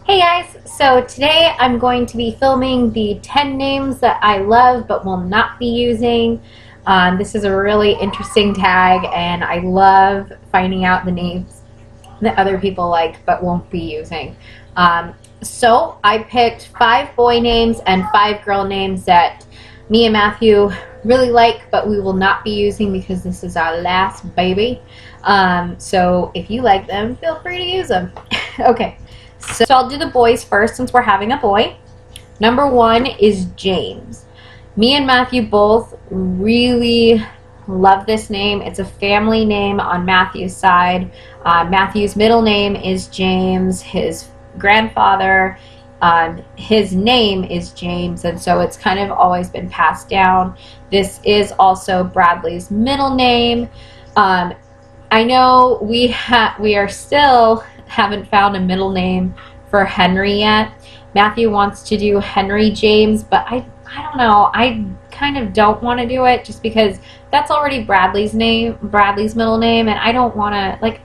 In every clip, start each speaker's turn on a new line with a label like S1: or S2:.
S1: Hey guys, so today I'm going to be filming the 10 names that I love but will not be using. This is a really interesting tag and I love finding out the names that other people like but won't be using. So I picked 5 boy names and 5 girl names that me and Matthew really like but we will not be using because this is our last baby. So if you like them, feel free to use them. Okay. So I'll do the boys first since we're having a boy. Number 1 is James. Me and Matthew both really love this name. It's a family name on Matthew's side. Matthew's middle name is James. His grandfather, his name is James, and so it's kind of always been passed down. This is also Bradley's middle name. I know we are still haven't found a middle name for Henry yet. Matthew wants to do Henry James, but I don't know. I kind of don't want to do it just because that's already Bradley's middle name, and I don't want to, like,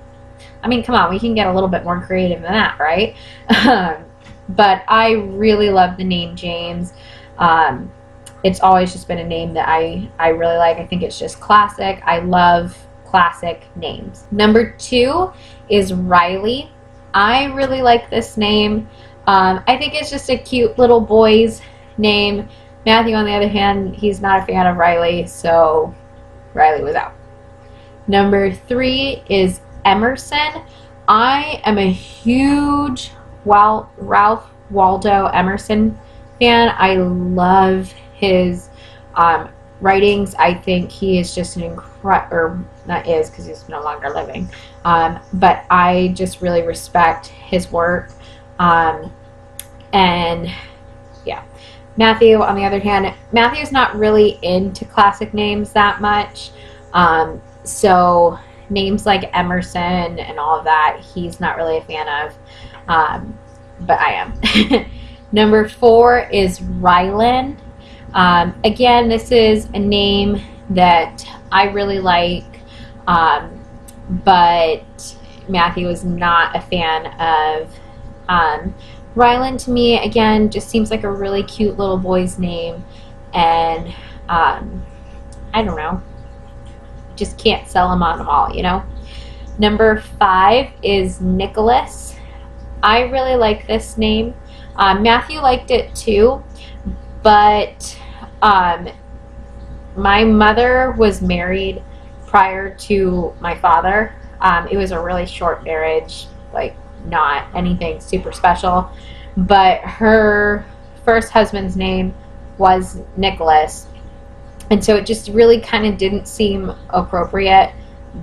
S1: I mean, come on, we can get a little bit more creative than that, right? But I really love the name James. It's always just been a name that I really like. I think it's just classic. I love classic names. Number 2 is Riley. I really like this name. I think it's just a cute little boy's name. Matthew, on the other hand, he's not a fan of Riley, so Riley was out. Number 3 is Emerson. I am a huge Ralph Waldo Emerson fan. I love his writings. I think he is just an or not is because he's no longer living, but I just really respect his work. And yeah, Matthew, on the other hand, Matthew's not really into classic names that much, so names like Emerson and all of that he's not really a fan of, but I am. Number 4 is Rylan. Again, this is a name that I really like, but Matthew is not a fan of. Rylan, to me, again, just seems like a really cute little boy's name, and I don't know, just can't sell him on them all, you know. Number 5 is Nicholas. I really like this name. Matthew liked it too, but my mother was married prior to my father. It was a really short marriage, like not anything super special, but her first husband's name was Nicholas, and so it just really kind of didn't seem appropriate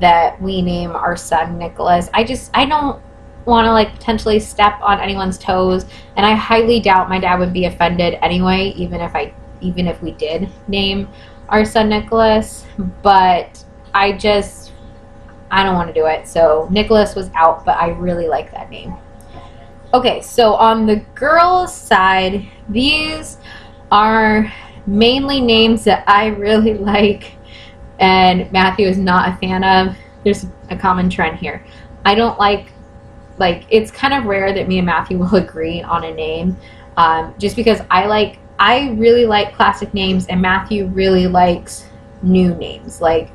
S1: that we name our son Nicholas. I don't want to like potentially step on anyone's toes, and I highly doubt my dad would be offended anyway, even if we did name our son Nicholas, but I don't want to do it. So Nicholas was out, but I really like that name. Okay, so on the girls' side, these are mainly names that I really like and Matthew is not a fan of. There's a common trend here. I don't like it's kind of rare that me and Matthew will agree on a name, just because I really like classic names and Matthew really likes new names. Like,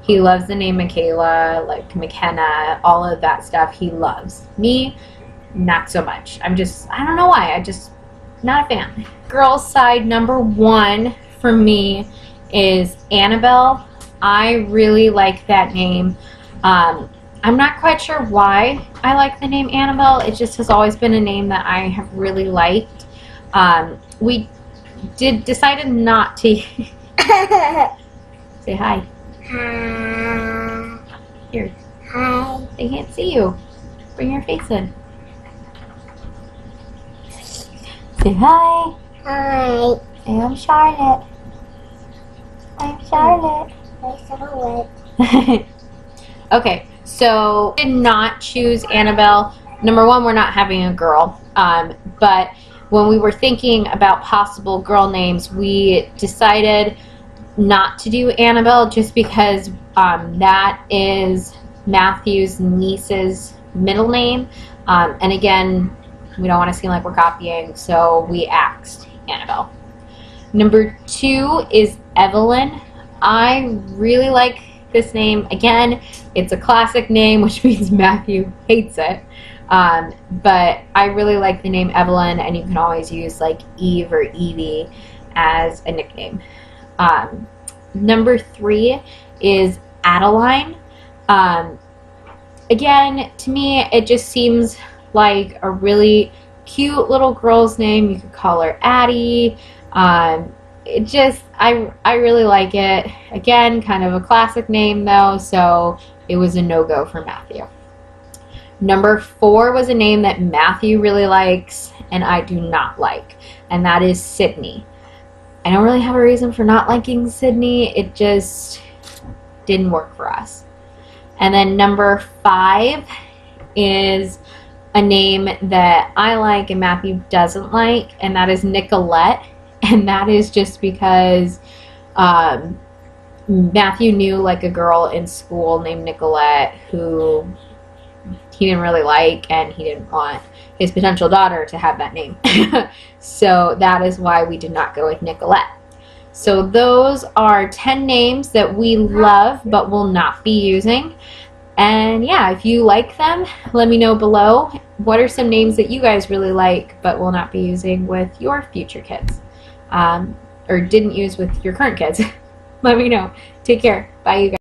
S1: he loves the name Michaela, like McKenna, all of that stuff he loves. Me, not so much. I don't know why, I just not a fan. Girls' side, number 1 for me is Annabelle. I really like that name. I'm not quite sure why I like the name Annabelle. It just has always been a name that I have really liked. We decided not to say hi.
S2: Hi.
S1: Here.
S2: Hi.
S1: They can't see you. Bring your face in. Say hi.
S2: Hi.
S1: Say, I'm Charlotte. I'm Charlotte.
S2: Hi,
S1: Okay, so did not choose Annabelle. Number 1, we're not having a girl. But when we were thinking about possible girl names, we decided not to do Annabelle just because that is Matthew's niece's middle name. And again, We don't want to seem like we're copying, so we axed Annabelle. Number 2 is Evelyn. I really like this name. Again, it's a classic name, which means Matthew hates it. But I really like the name Evelyn, and you can always use like Eve or Evie as a nickname. Number 3 is Adeline. Again, to me, it just seems like a really cute little girl's name. You could call her Addie. I really like it. Again, kind of a classic name though, so it was a no-go for Matthew. Number 4 was a name that Matthew really likes and I do not like, and that is Sydney. I don't really have a reason for not liking Sydney. It just didn't work for us. And then number 5 is a name that I like and Matthew doesn't like, and that is Nicolette. And that is just because Matthew knew like a girl in school named Nicolette who he didn't really like, and he didn't want his potential daughter to have that name. So that is why we did not go with Nicolette. So those are 10 names that we love but will not be using. And yeah, if you like them, let me know below. What are some names that you guys really like but will not be using with your future kids? Or didn't use with your current kids? Let me know. Take care. Bye, you guys.